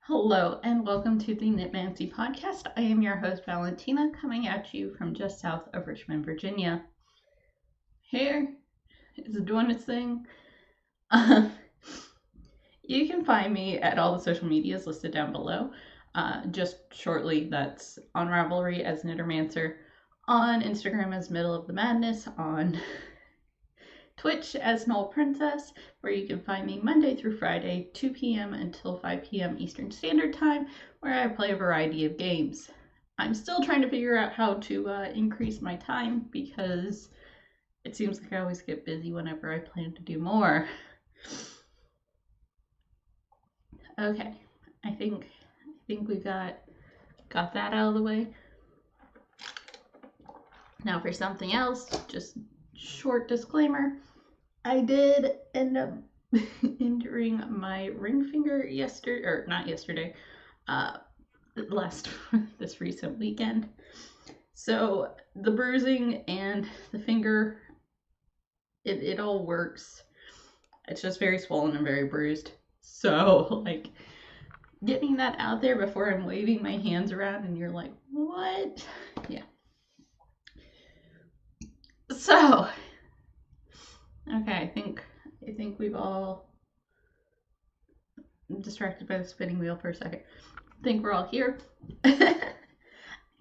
Hello and welcome to the Knitmancy podcast. I am your host Valentina, coming at you from just south of Richmond, Virginia. Hair is doing its thing. You can find me at all the social medias listed down below. Just shortly, that's on Ravelry as Knittermancer, on Instagram as Middle of the Madness, on Twitch as gnollprincess, where you can find me Monday through Friday, 2 p.m. until 5 p.m. Eastern Standard Time, where I play a variety of games. I'm still trying to figure out how to increase my time because it seems like I always get busy whenever I plan to do more. Okay, I think we got that out of the way. Now for something else, just short disclaimer. I did end up injuring my ring finger this recent weekend. So the bruising and the finger, it all works. It's just very swollen and very bruised. So like getting that out there before I'm waving my hands around and you're like, what? Yeah. So, okay, I think we've all distracted by the spinning wheel for a second. I think we're all here. I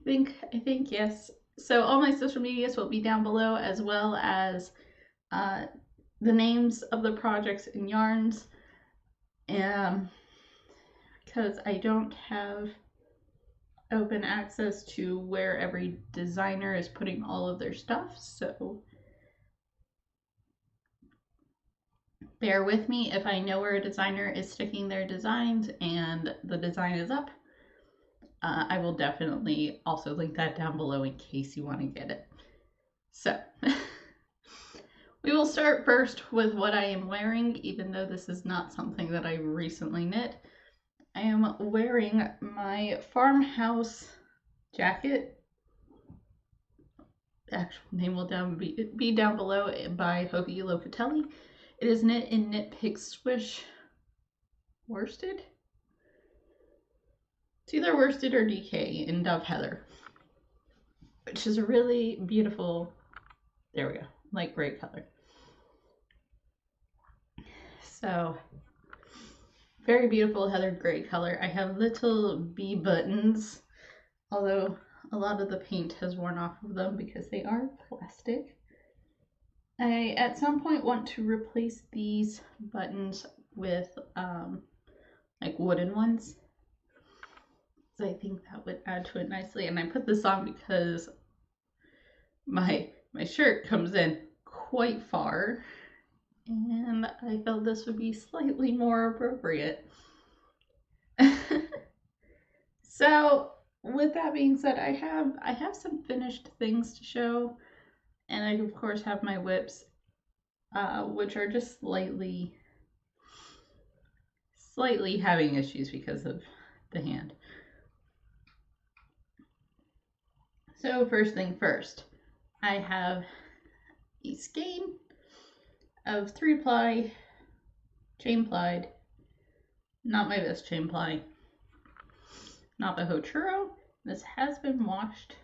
think yes. So all my social medias will be down below, as well as the names of the projects and yarns. Because I don't have open access to where every designer is putting all of their stuff, so bear with me if I know where a designer is sticking their designs and the design is up. I will definitely also link that down below in case you want to get it. So we will start first with what I am wearing, even though this is not something that I recently knit. I am wearing my farmhouse jacket. The actual name will be down below, by Hoagie Locatelli. It is knit in Knit Pig Swish worsted. It's either worsted or DK in Dove Heather, which is a really beautiful, there we go, light gray color. So very beautiful heathered gray color. I have little bee buttons, although a lot of the paint has worn off of them because they are plastic. I at some point want to replace these buttons with like wooden ones. So I think that would add to it nicely. And I put this on because my shirt comes in quite far, and I felt this would be slightly more appropriate. So with that being said, I have some finished things to show, and I of course have my whips, which are just slightly having issues because of the hand. So first thing first, I have a skein of 3-ply chain plied, not my best chain ply, Navajo-Churro. This has been washed,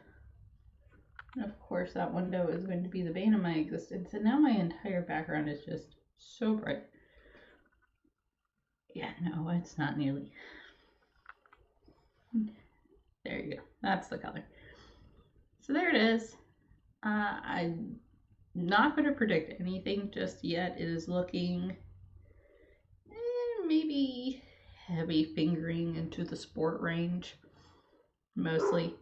and of course that window is going to be the bane of my existence, and now my entire background is just so bright. Yeah, no, it's not nearly. There you go, that's the color. So there it is. I'm not going to predict anything just yet. It is looking maybe heavy fingering into the sport range, mostly.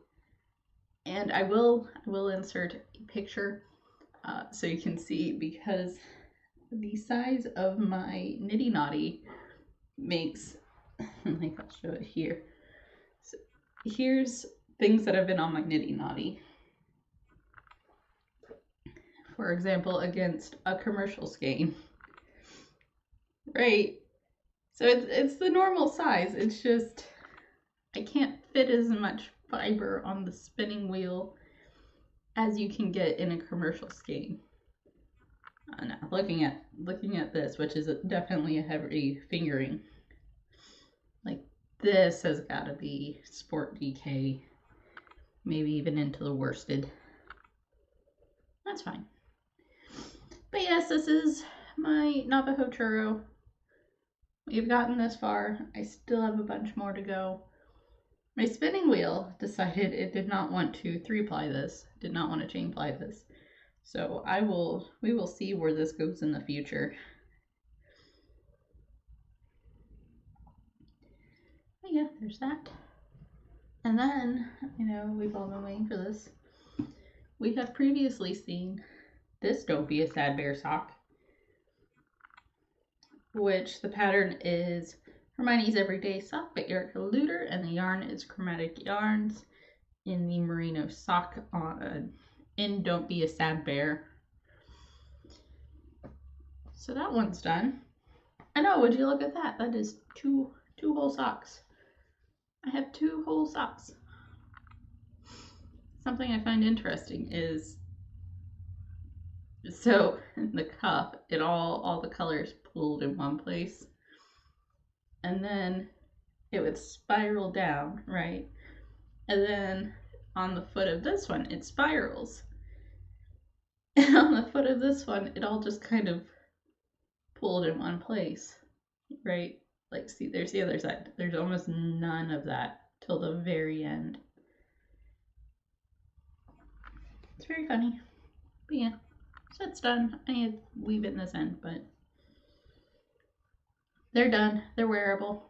And I will insert a picture so you can see, because the size of my nitty naughty makes, I think I'll show it here. So here's things that have been on my nitty naughty. For example, against a commercial skein, right? So it's the normal size. It's just I can't fit as much fiber on the spinning wheel as you can get in a commercial skein. Now, looking at this, which is definitely a heavy fingering, like this has got to be Sport DK, maybe even into the worsted. That's fine. But yes, this is my Navajo-Churro. We've gotten this far. I still have a bunch more to go. My spinning wheel decided it did not want to 3-ply this, did not want to chain ply this. So we will see where this goes in the future. But yeah, there's that. And then, we've all been waiting for this. We have previously seen this Don't Be a Sad Bear sock, which the pattern is Hermione's Everyday Sock by Lueder, and the yarn is Chromatic Yarns in the Merino sock in Don't Be a Sad Bear. So that one's done. I know, would you look at that? That is two whole socks. I have 2 whole socks. Something I find interesting is, so in the cuff, all the colors pooled in one place. And then it would spiral down, right? And then on the foot of this one, it spirals. And on the foot of this one, it all just kind of pulled in one place, right? Like, see, there's the other side. There's almost none of that till the very end. It's very funny. But yeah, so it's done. I need to weave it in this end, but they're done. They're wearable.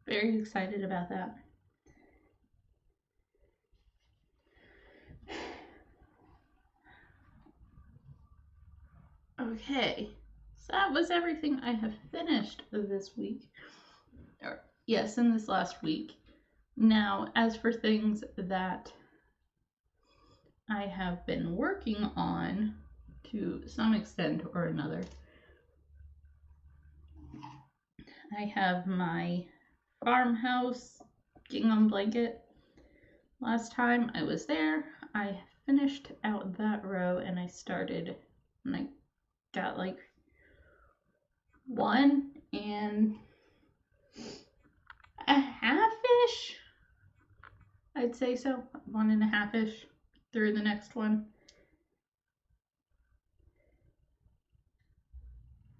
Very excited about that. Okay, so that was everything I have finished this week. Or, yes, in this last week. Now, as for things that I have been working on to some extent or another, I have my farmhouse gingham blanket. Last time I was there, I finished out that row and I got like 1 and a half-ish. I'd say so. 1 and a half-ish through the next one.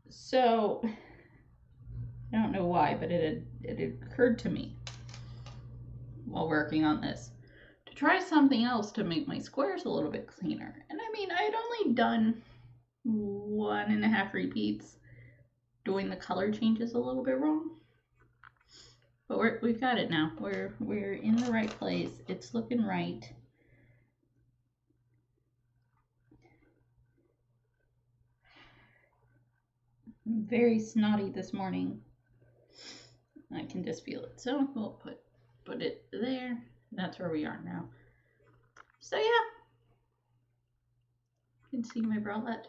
So I don't know why, but it had occurred to me while working on this to try something else to make my squares a little bit cleaner. And I mean, I had only done 1.5 repeats, doing the color changes a little bit wrong. But we've got it now. We're in the right place. It's looking right. I'm very snotty this morning. I can just feel it. So we'll put it there. That's where we are now. So yeah. You can see my bralette.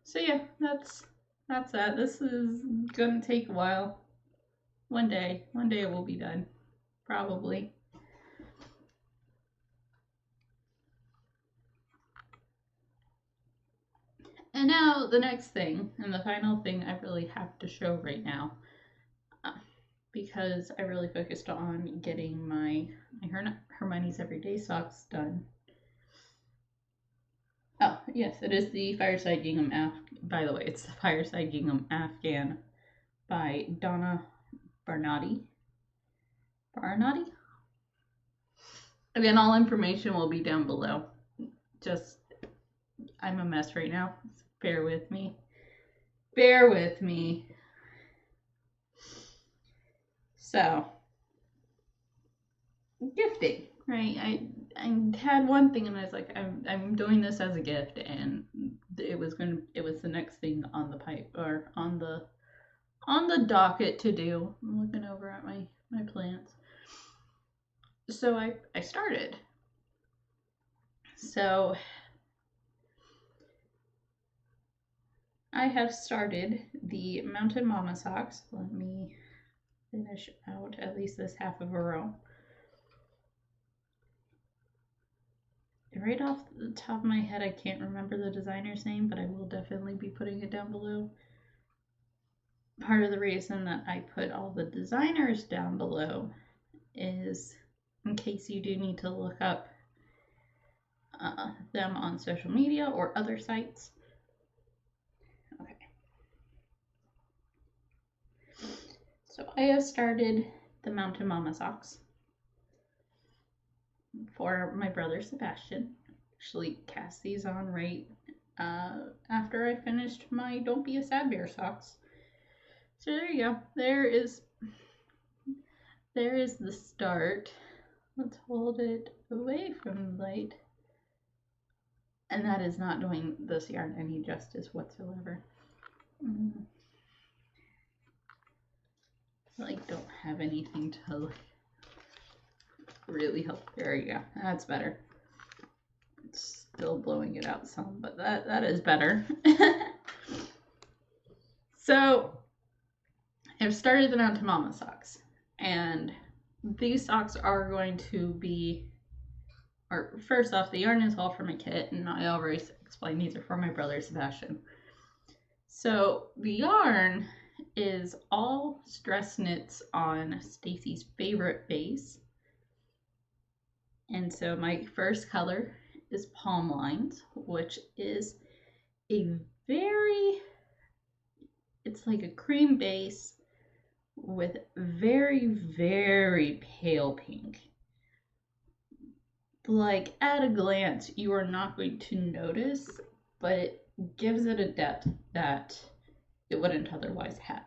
So yeah, that's that. This is gonna take a while. One day it will be done. Probably. And now the next thing, and the final thing I really have to show right now, because I really focused on getting my Hermione's Everyday Socks done. Oh, yes, it is the Fireside Gingham by the way, it's the Fireside Gingham Afghan by Donna Barranti. Again, all information will be down below. Just, I'm a mess right now. Bear with me. Bear with me. So, gifting, right? I had one thing and I was like, I'm doing this as a gift, and it was the next thing on the pipe, or on the docket to do. I'm looking over at my plants. So I started. So I have started the Mountain Mama socks. Let me finish out at least this half of a row. Right off the top of my head, I can't remember the designer's name, but I will definitely be putting it down below. part of the reason that I put all the designers down below is in case you do need to look up them on social media or other sites. Okay. So I have started the Mountain Mama socks for my brother Sebastian. Actually cast these on right after I finished my Don't Be a Sad Bear socks. So there you go. There is the start. Let's hold it away from the light. And that is not doing this yarn any justice whatsoever. I like don't have anything to really help. There you go. That's better. It's still blowing it out some, but that is better. So I've started the Mountain Mama socks, and these socks are going to be, or first off, the yarn is all for my kit, and I already explained these are for my brother Sebastian. So the yarn is all stress knits on Stacy's favorite base. And so my first color is Palm Lines, which is it's like a cream base with very, very pale pink. Like at a glance, you are not going to notice, but it gives it a depth that it wouldn't otherwise have.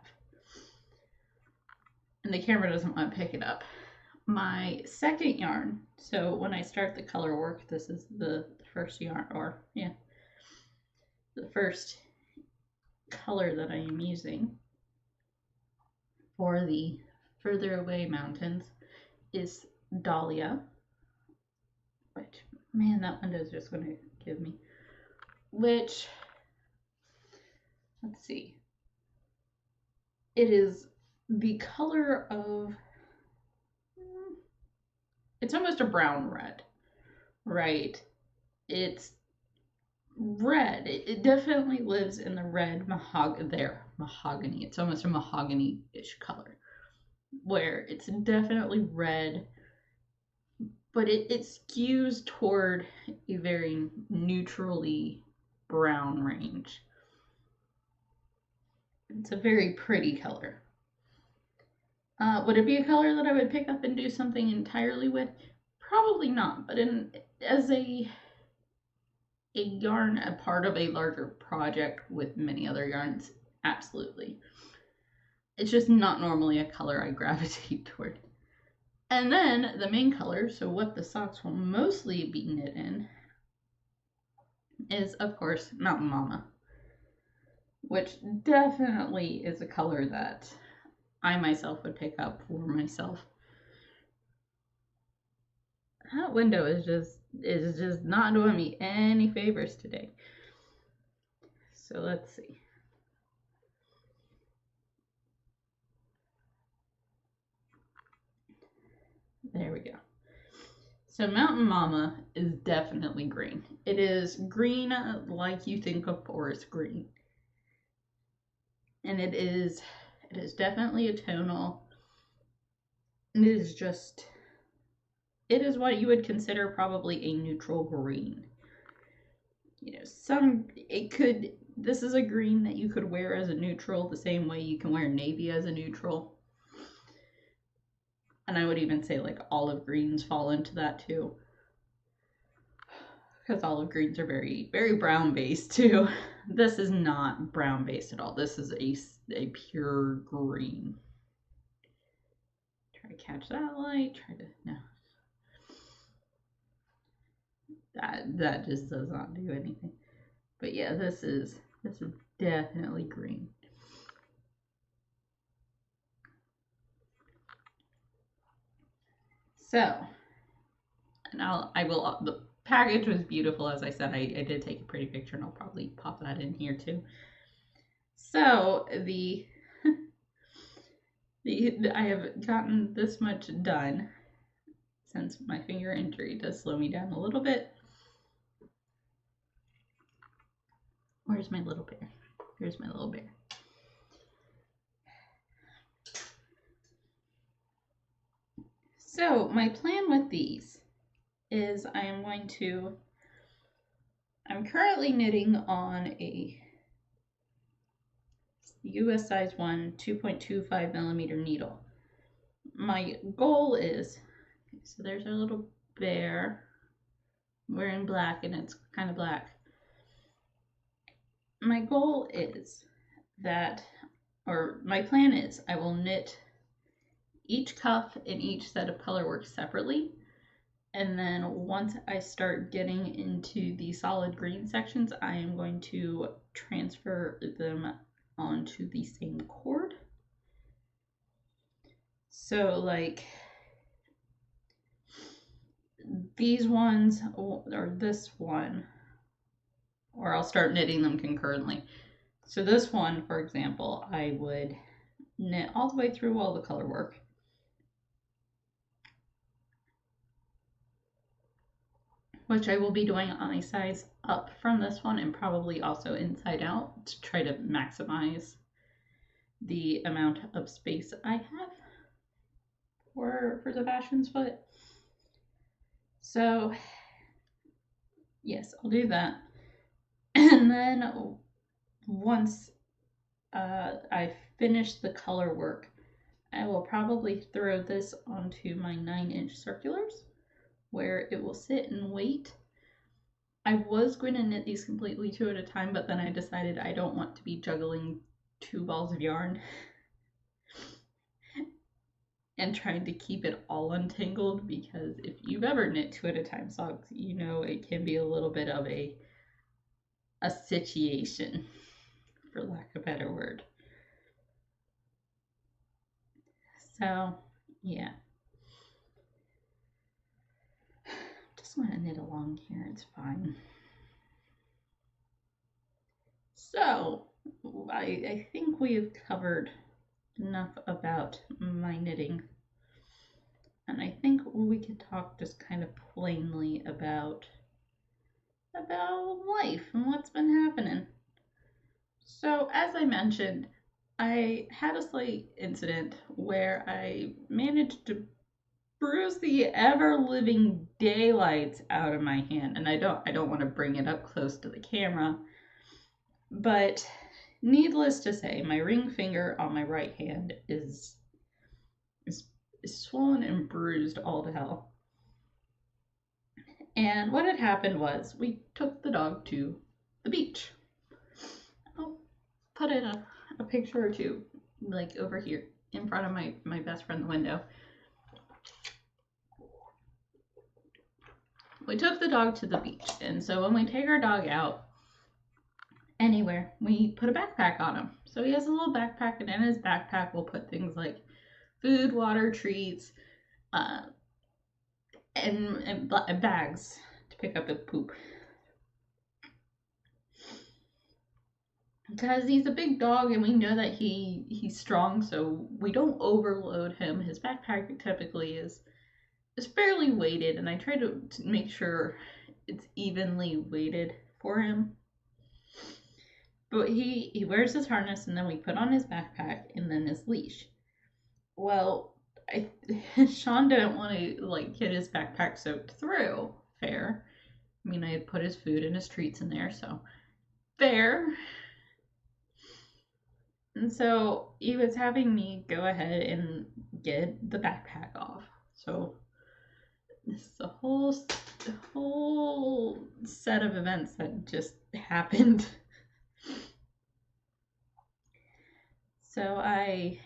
And the camera doesn't want to pick it up. My second yarn, so when I start the color work, this is the first yarn, or yeah, the first color that I am using for the further away mountains is Dahlia, which, man, that window is just going to give me, which, let's see, it is the color of, it's almost a brown red, right? It's red. It definitely lives in the red mahogany. It's almost a mahogany-ish color, where it's definitely red, but it skews toward a very neutrally brown range. It's a very pretty color. Would it be a color that I would pick up and do something entirely with? Probably not, but as a yarn, a part of a larger project with many other yarns, absolutely. It's just not normally a color I gravitate toward. And then the main color, so what the socks will mostly be knit in, is of course Mountain Mama, which definitely is a color that I myself would pick up for myself. That window is just not doing me any favors today. So let's see. There we go. So Mountain Mama is definitely green. It is green like you think of forest green. And it is definitely a tonal. And it is what you would consider probably a neutral green. You know, this is a green that you could wear as a neutral the same way you can wear navy as a neutral. And I would even say like olive greens fall into that too. Because olive greens are very, very brown based too. This is not brown based at all. This is a pure green. Try to catch that light. No. That just does not do anything. But yeah, this is definitely green. So, and the package was beautiful, as I said. I did take a pretty picture, and I'll probably pop that in here too. So I have gotten this much done since my finger injury does slow me down a little bit. Where's my little bear? Here's my little bear. So my plan with these is I'm currently knitting on a US size 1 2.25 millimeter needle. My goal is, so there's our little bear wearing black, and it's kind of black. My goal is that, or my plan is, I will knit each cuff and each set of color work separately. And then once I start getting into the solid green sections, I am going to transfer them onto the same cord. So like these ones, or this one, or I'll start knitting them concurrently. So this one, for example, I would knit all the way through all the color work. Which I will be doing on a size up from this one, and probably also inside out to try to maximize the amount of space I have for the fashion's foot. So yes, I'll do that. And then once I finish the color work, I will probably throw this onto my 9-inch circulars, where it will sit and wait. I was going to knit these completely 2 at a time, but then I decided I don't want to be juggling 2 balls of yarn and trying to keep it all untangled, because if you've ever knit 2 at a time socks, you know it can be a little bit of a situation, for lack of a better word. So yeah, just want to knit along here, it's fine. So I think we have covered enough about my knitting, and I think we could talk just kind of plainly about life and what's been happening. So as I mentioned, I had a slight incident where I managed to bruise the ever-living daylights out of my hand, and I don't want to bring it up close to the camera, but needless to say, my ring finger on my right hand is swollen and bruised all to hell. And what had happened was we took the dog to the beach. I'll put in a picture or two, like over here in front of my best friend's window. We took the dog to the beach, and so when we take our dog out anywhere, we put a backpack on him. So he has a little backpack, and in his backpack we'll put things like food, water, treats, and bags to pick up his poop. Because he's a big dog, and we know that he's strong, so we don't overload him. His backpack typically is fairly weighted, and I try to make sure it's evenly weighted for him. But he wears his harness, and then we put on his backpack and then his leash. Well, Sean didn't want to like get his backpack soaked through. Fair. I mean, I had put his food and his treats in there, so fair. And so he was having me go ahead and get the backpack off. So this is a whole set of events that just happened. So I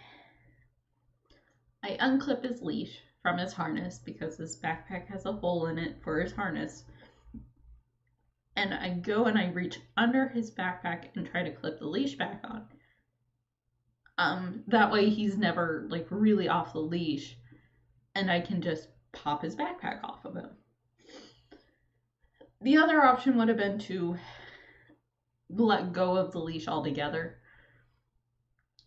unclip his leash from his harness because his backpack has a hole in it for his harness. And I go and I reach under his backpack and try to clip the leash back on. That way he's never like really off the leash, and I can just pop his backpack off of him. The other option would have been to let go of the leash altogether.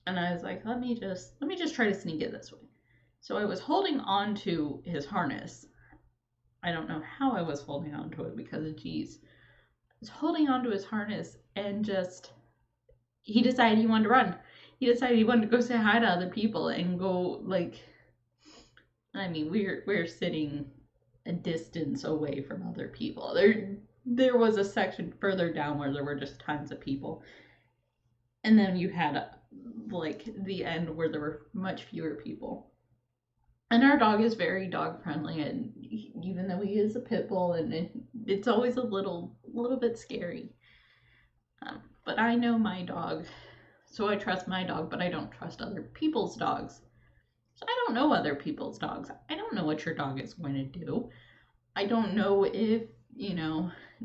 And I was like, let me just try to sneak it this way. So I was holding on to his harness. I don't know how I was holding on to it because geez. I was holding on to his harness, and he decided he wanted to run. He decided he wanted to go say hi to other people and go like I mean, we're sitting a distance away from other people. There was a section further down where there were just tons of people. And then you had like the end where there were much fewer people. And our dog is very dog friendly, and even though he is a pit bull, and it's always a little bit scary. But I know my dog, so I trust my dog, but I don't trust other people's dogs. So I don't know other people's dogs. I don't know what your dog is going to do. I don't know if,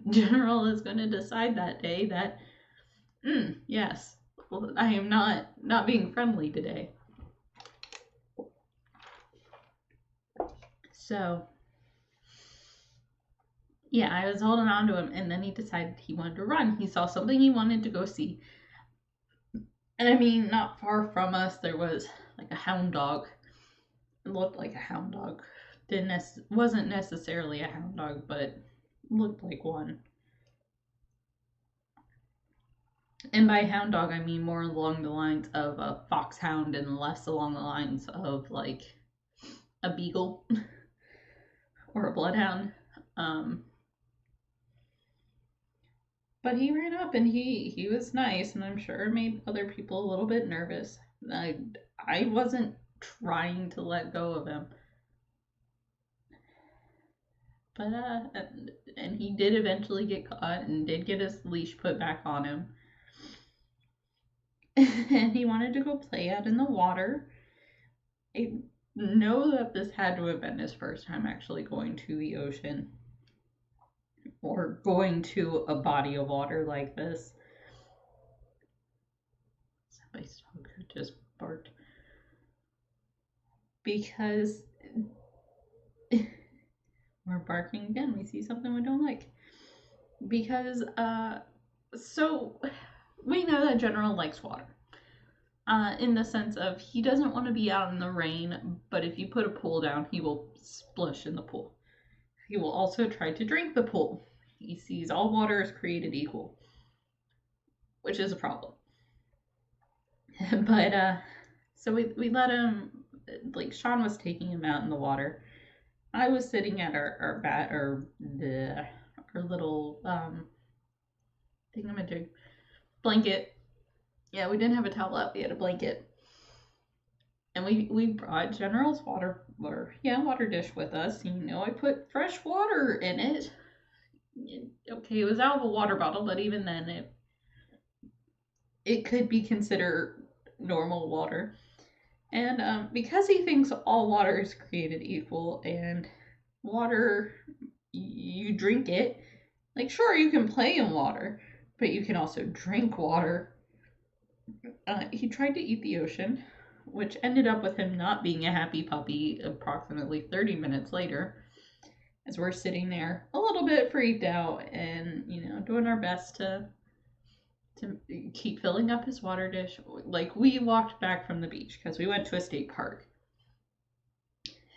General is going to decide that day that, yes, well, I am not being friendly today. So, yeah, I was holding on to him, and then he decided he wanted to run. He saw something he wanted to go see. And I mean, not far from us, there was like a hound dog. It looked like a hound dog. Wasn't necessarily a hound dog, but looked like one. And by hound dog, I mean more along the lines of a foxhound and less along the lines of like a beagle or a bloodhound. But he ran up and he was nice, and I'm sure made other people a little bit nervous. I wasn't trying to let go of him. But and he did eventually get caught and did get his leash put back on him. And he wanted to go play out in the water. I know that this had to have been his first time actually going to the ocean or going to a body of water like this. Somebody's dog just barked. Because we're barking again. We see something we don't like. Because, so we know that General likes water. In the sense of he doesn't want to be out in the rain, but if you put a pool down, he will splash in the pool. He will also try to drink the pool. He sees all water is created equal, which is a problem. But, so we let him, like Sean was taking him out in the water. I was sitting at our little thingamajig blanket. Yeah, we didn't have a towel up. We had a blanket, and we brought General's water dish with us. I put fresh water in it. Okay, it was out of a water bottle, but even then, it could be considered normal water. And because he thinks all water is created equal, and water, you drink it. Like, sure, you can play in water, but you can also drink water. He tried to eat the ocean, which ended up with him not being a happy puppy approximately 30 minutes later, as we're sitting there a little bit freaked out and, doing our best to keep filling up his water dish. Like, we walked back from the beach because we went to a state park.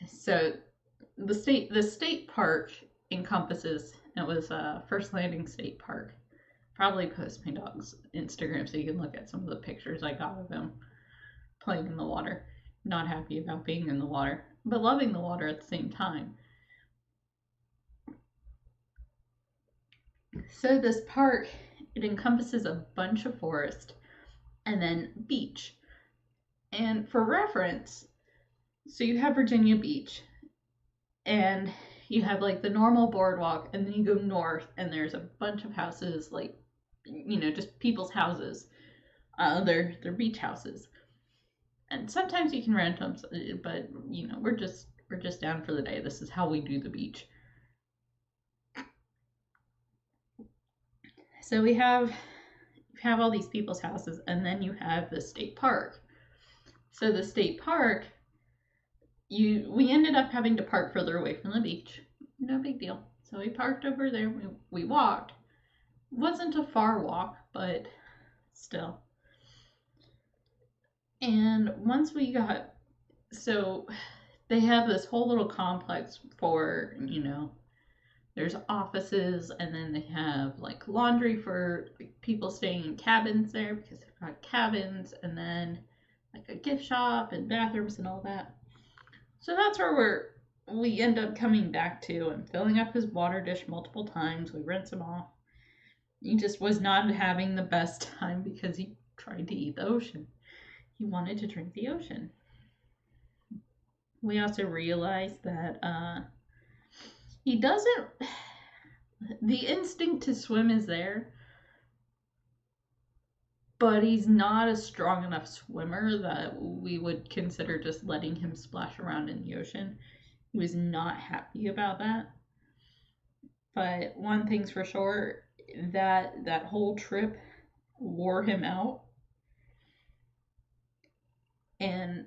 So the state park encompasses, it was First Landing State Park. Probably post my dog's Instagram so you can look at some of the pictures I got of him playing in the water. Not happy about being in the water, but loving the water at the same time. So this park, it encompasses a bunch of forest and then beach. And for reference, so you have Virginia Beach, and you have like the normal boardwalk, and then you go north and there's a bunch of houses, like, just people's houses. They're beach houses. And sometimes you can rent them, but we're just down for the day. This is how we do the beach. So we have all these people's houses, and then you have the state park. So the state park, we ended up having to park further away from the beach. No big deal. So we parked over there. We walked. Wasn't a far walk, but still. And once we got, so they have this whole little complex for, there's offices, and then they have like laundry for people staying in cabins there because they've got cabins, and then like a gift shop and bathrooms and all that. So that's where we end up coming back to and filling up his water dish multiple times. We rinse him off. He just was not having the best time because he tried to eat the ocean. He wanted to drink the ocean. We also realized that he doesn't. The instinct to swim is there, but he's not a strong enough swimmer that we would consider just letting him splash around in the ocean. He was not happy about that. But one thing's for sure, that whole trip wore him out. And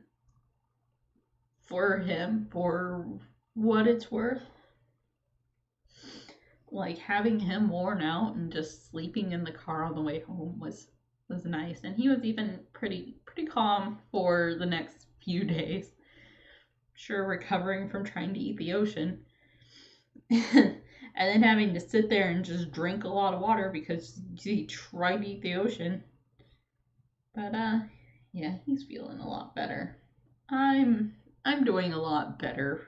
for him, for what it's worth, like having him worn out and just sleeping in the car on the way home was nice. And he was even pretty calm for the next few days. Sure, recovering from trying to eat the ocean. And then having to sit there and just drink a lot of water because he tried to eat the ocean. But yeah, he's feeling a lot better. I'm doing a lot better.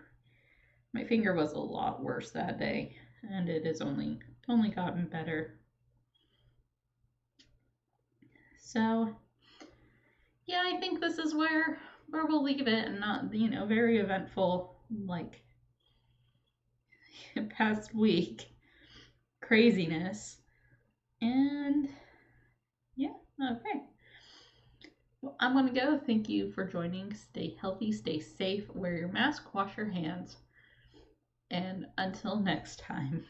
My finger was a lot worse that day, and it has only gotten better. So yeah, I think this is where we'll leave it, and not, very eventful like past week craziness. And yeah, okay. Well, I'm gonna go. Thank you for joining. Stay healthy, stay safe, wear your mask, wash your hands, and until next time,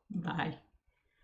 bye.